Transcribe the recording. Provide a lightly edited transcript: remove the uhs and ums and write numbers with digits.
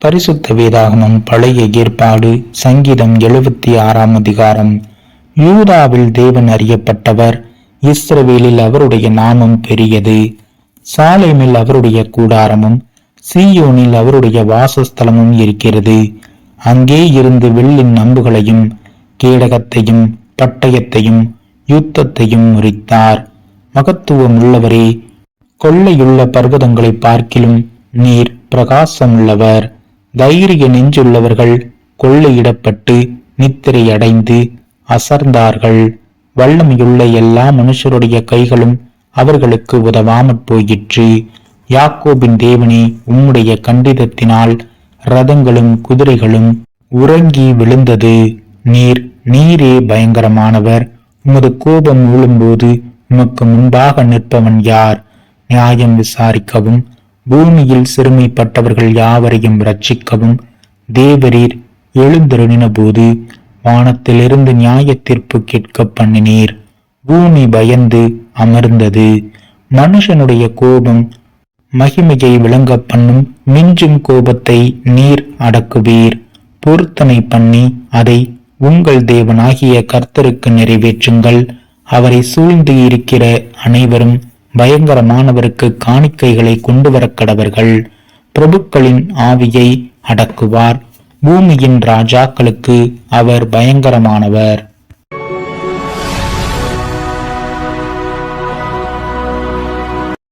பரிசுத்த வேதாகமம் பழைய ஏற்பாடு சங்கீதம் 76 அதிகாரம். யூதாவில் தேவன் அறியப்பட்டவர், இஸ்ரவேலில் அவருடைய நாமம் பெரியது. சாலேமில் அவருடைய கூடாரமும் சீயோனில் அவருடைய வாசஸ்தலமும் இருக்கிறது. அங்கே இருந்து வில்லின் அம்புகளையும் கேடகத்தையும் பட்டயத்தையும் யுத்தத்தையும் முறித்தார். மகத்துவம் உள்ளவரே, கொள்ளையுள்ள பர்வதங்களை பார்க்கிலும் நீர் பிரகாசமுள்ளவர். தைரிய நெஞ்சுள்ளவர்கள் கொள்ளையிடப்பட்டு நித்திரை அடைந்து அசர்ந்தார்கள். வல்லமையுள்ள எல்லா மனுஷருடைய கைகளும் அவர்களுக்கு உதவாமற் போயிற்று. யாக்கோபின் தேவனே, உம்முடைய கண்டிதத்தினால் ரதங்களும் குதிரைகளும் உறங்கி விழுந்தது. நீரே பயங்கரமானவர். உமது கோபம் விழும்போது உமக்கு முன்பாக நிற்பவன் யார்? நியாயம் விசாரிக்கவும் பூமியில் சிறுமைப்பட்டவர்கள் யாவரையும் ரட்சிக்கவும் தேவரீர் எழுந்தருளின போது வானத்திலிருந்து நியாய தீர்ப்பு கேட்க பண்ணினீர். பூமி பயந்து அமர்ந்தது. மனுஷனுடைய கோபம் மகிமையை விளங்க பண்ணும். மிஞ்சும் கோபத்தை நீர் அடக்குவீர். பொருத்தனை பண்ணி அதை உங்கள் தேவனாகிய கர்த்தருக்கு நிறைவேற்றுங்கள். அவரை சூழ்ந்து இருக்கிற அனைவரும் பயங்கரமானவருக்கு காணிக்கைகளை கொண்டு வர கடவர்கள். பிரபுக்களின் ஆவியை அடக்குவார். பூமியின் ராஜாக்களுக்கு அவர் பயங்கரமானவர்.